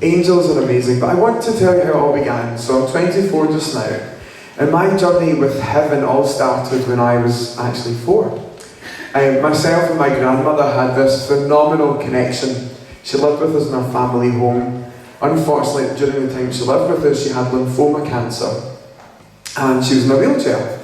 Angels are amazing, but I want to tell you how it all began. So I'm 24 just now, and my journey with heaven all started when I was actually 4. Myself and my grandmother had this phenomenal connection. She lived with us in our family home. Unfortunately, during the time she lived with us, she had lymphoma cancer, and she was in a wheelchair.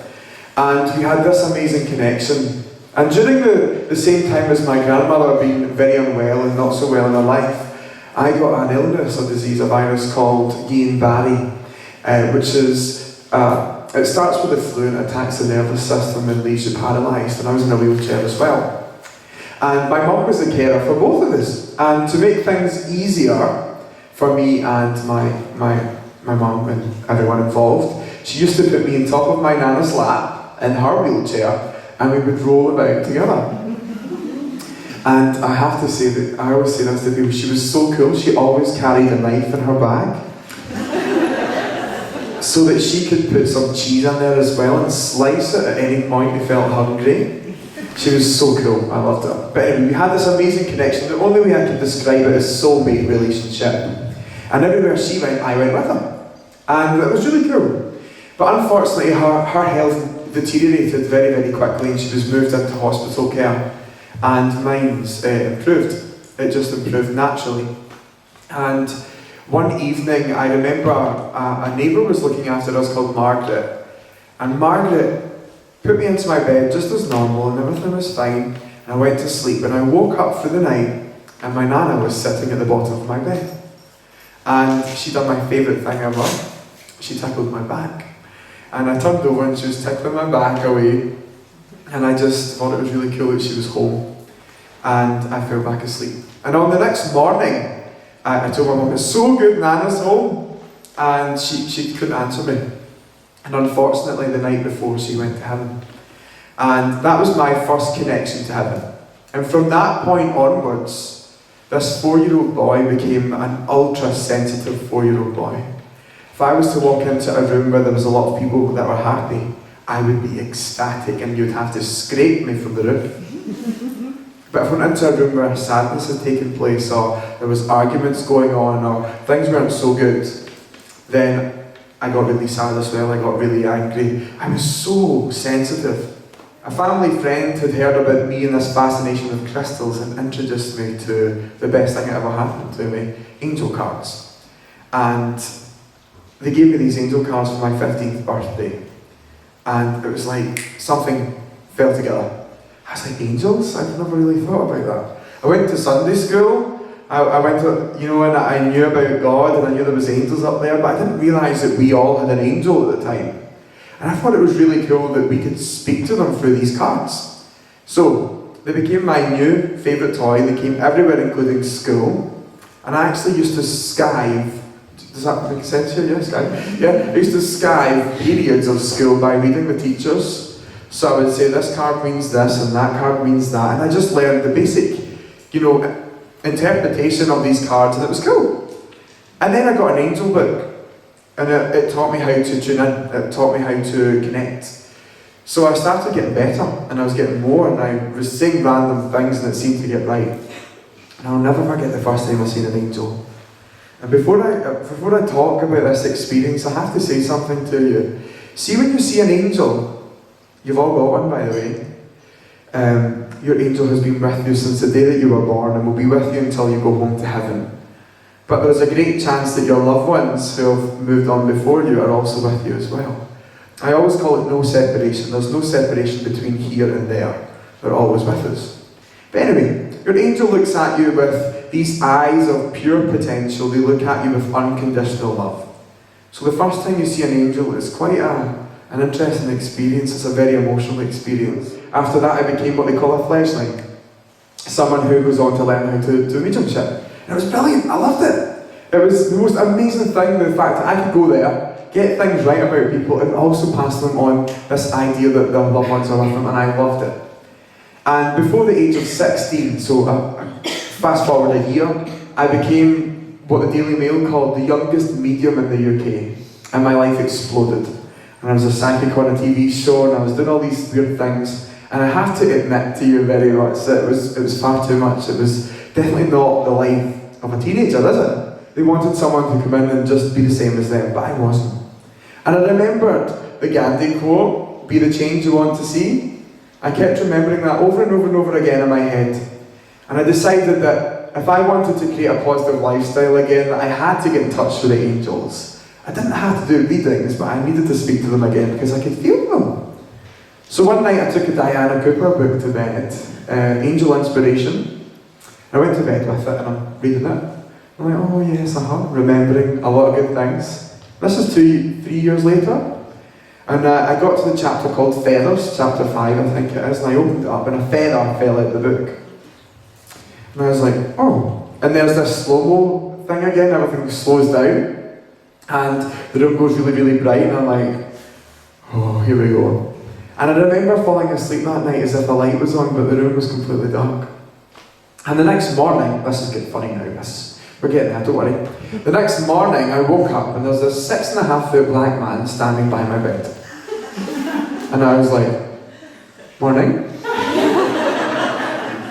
And we had this amazing connection. And during the same time as my grandmother being very unwell and not so well in her life, I got an illness, a disease, a virus called Guillain-Barré, which is, it starts with the flu and attacks the nervous system and leaves you paralysed, and I was in a wheelchair as well. And my mum was the carer for both of us, and to make things easier for me and my mum and everyone involved, she used to put me on top of my nana's lap in her wheelchair, and we would roll about together. And I have to say that, I always say this to people, she was so cool, she always carried a knife in her bag. So that she could put some cheese in there as well and slice it at any point you felt hungry. She was so cool, I loved her. But anyway, we had this amazing connection. The only way I could describe it is soulmate relationship. And everywhere she went, I went with her. And it was really cool. But unfortunately, her health deteriorated very, very quickly, and she was moved into hospital care. And mine's improved. It just improved naturally. And one evening, I remember a neighbour was looking after us called Margaret. And Margaret put me into my bed just as normal, and everything was fine. And I went to sleep, and I woke up for the night, and my nana was sitting at the bottom of my bed. And she done my favourite thing ever. She tickled my back. And I turned over, and she was tickling my back away. And I just thought it was really cool that she was home. And I fell back asleep. And on the next morning, I told my mum, it's so good, Nana's home. And she couldn't answer me. And unfortunately, the night before, she went to heaven. And that was my first connection to heaven. And from that point onwards, this 4-year-old boy became an ultra-sensitive 4-year-old boy. If I was to walk into a room where there was a lot of people that were happy, I would be ecstatic, and you'd have to scrape me from the roof. But if I went into a room where sadness had taken place, or there was arguments going on, or things weren't so good, then I got really sad as well. I got really angry. I was so sensitive. A family friend had heard about me and this fascination with crystals and introduced me to the best thing that ever happened to me, angel cards. And they gave me these angel cards for my 15th birthday. And it was like something fell together. I was like, angels? I've never really thought about that. I went to Sunday school. I went to, and I knew about God, and I knew there was angels up there, but I didn't realise that we all had an angel at the time. And I thought it was really cool that we could speak to them through these cards. So, they became my new favourite toy. They came everywhere, including school. And I actually used to skive. Does that make sense here? Yes, skive? Yeah, I used to skive periods of school by reading the teachers. So I would say this card means this and that card means that, and I just learned the basic, interpretation of these cards, and it was cool. And then I got an angel book, and it taught me how to tune in, it taught me how to connect. So I started getting better, and I was getting more, and I was saying random things, and it seemed to get right. And I'll never forget the first time I seen an angel. And before I talk about this experience, I have to say something to you. See, when you see an angel, you've all got one, by the way. Your angel has been with you since the day that you were born and will be with you until you go home to heaven. But there's a great chance that your loved ones who have moved on before you are also with you as well. I always call it no separation. There's no separation between here and there. They're always with us. But anyway, your angel looks at you with these eyes of pure potential. They look at you with unconditional love. So the first time you see an angel is quite an interesting experience. It's a very emotional experience. After that, I became what they call a fleshling. Someone who goes on to learn how to do mediumship. And it was brilliant. I loved it. It was the most amazing thing, the fact that I could go there, get things right about people, and also pass them on this idea that their loved ones are with them, and I loved it. And before the age of 16, so fast forward a year, I became what the Daily Mail called the youngest medium in the UK. And my life exploded. And I was a psychic on a TV show, and I was doing all these weird things. And I have to admit to you very much that it was far too much. It was definitely not the life of a teenager, is it? They wanted someone to come in and just be the same as them, but I wasn't. And I remembered the Gandhi quote, "Be the change you want to see." I kept remembering that over and over and over again in my head. And I decided that if I wanted to create a positive lifestyle again, that I had to get in touch with the angels. I didn't have to do readings, but I needed to speak to them again because I could feel them. So one night I took a Diana Cooper book to bed, Angel Inspiration. I went to bed with it and I'm reading it. I'm like, oh yes, remembering a lot of good things. This is 3 years later. And I got to the chapter called Feathers, chapter 5 I think it is, and I opened it up and a feather fell out of the book. And I was like, oh. And there's this slow-mo thing again, everything slows down. And the room goes really, really bright and I'm like, oh, here we go. And I remember falling asleep that night as if a light was on, but the room was completely dark. And the next morning, this is getting funny now, we're getting there, don't worry. The next morning I woke up and there was this 6.5-foot black man standing by my bed. And I was like, morning?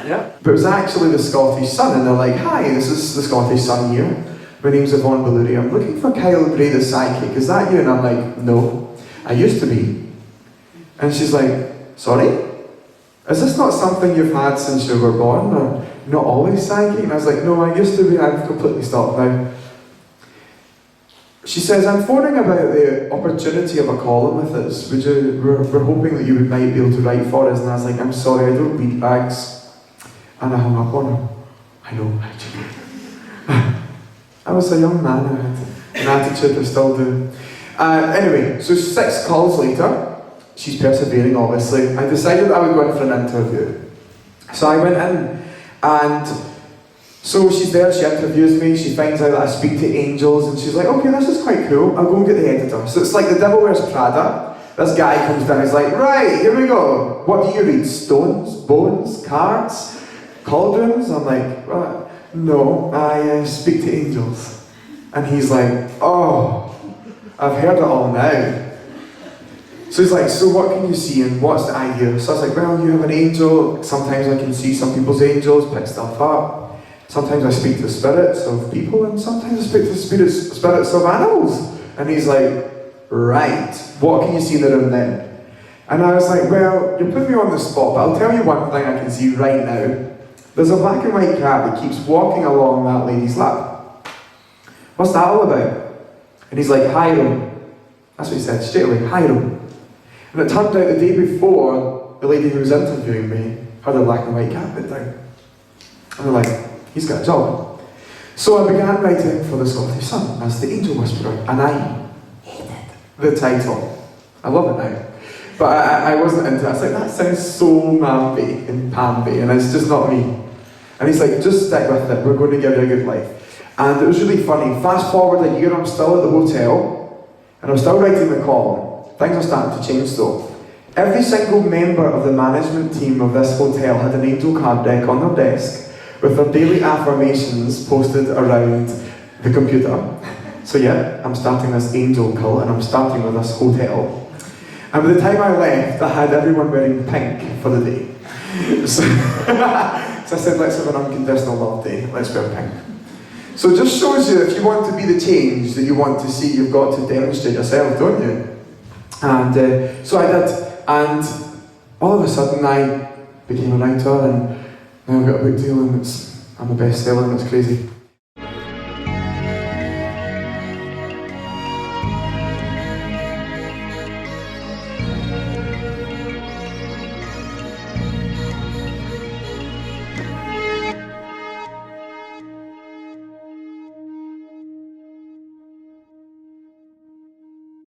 Yeah. But it was actually the Scottish Sun, and they're like, hi, this is the Scottish Sun here. My name's Yvonne Belluri. I'm looking for Kyle Gray the psychic. Is that you? And I'm like, no, I used to be. And she's like, sorry? Is this not something you've had since you were born? Or not always psychic? And I was like, no, I used to be. I've completely stopped now. She says, I'm phoning about the opportunity of a column with us. We're hoping that you might be able to write for us. And I was like, I'm sorry, I don't read bags. And I hung up on her. I know, actually. I was a young man, I had an attitude I still do. Anyway, so 6 calls later, she's persevering obviously, I decided I would go in for an interview. So I went in, and so she's there, she interviews me, she finds out that I speak to angels, and she's like, okay, this is quite cool, I'll go and get the editor. So it's like The Devil Wears Prada. This guy comes down, he's like, right, here we go. What do you read? Stones, bones, cards, cauldrons? I'm like, well, no, I speak to angels. And he's like, oh, I've heard it all now. So he's like, so what can you see and what's the idea? So I was like, well, you have an angel. Sometimes I can see some people's angels, pick stuff up. Sometimes I speak to the spirits of people, and sometimes I speak to the spirits of animals. And he's like, right, what can you see in the room then? And I was like, well, you put me on the spot, but I'll tell you one thing I can see right now. There's a black and white cat that keeps walking along that lady's lap. What's that all about? And he's like, Hiram. That's what he said, straight away, Hiram. And it turned out the day before, the lady who was interviewing me had a black and white cat put down. And they're like, he's got a job. So I began writing for the Scottish Sun as the Angel Whisperer, and I hated the title. I love it now. But I wasn't into it. I was like, that sounds so mamby and pamby, and it's just not me. And he's like, just stick with it, we're going to give you a good life. And it was really funny. Fast forward a year, I'm still at the hotel, and I'm still writing the column. Things are starting to change though. Every single member of the management team of this hotel had an angel card deck on their desk with their daily affirmations posted around the computer. So yeah, I'm starting this angel cult, and I'm starting with this hotel. And by the time I left, I had everyone wearing pink for the day. So I said, let's have an unconditional love day, let's wear pink. So it just shows you, if you want to be the change that you want to see, you've got to demonstrate yourself, don't you? And so I did, and all of a sudden I became a writer, and now I've got a book deal, and I'm a bestseller, and it's crazy.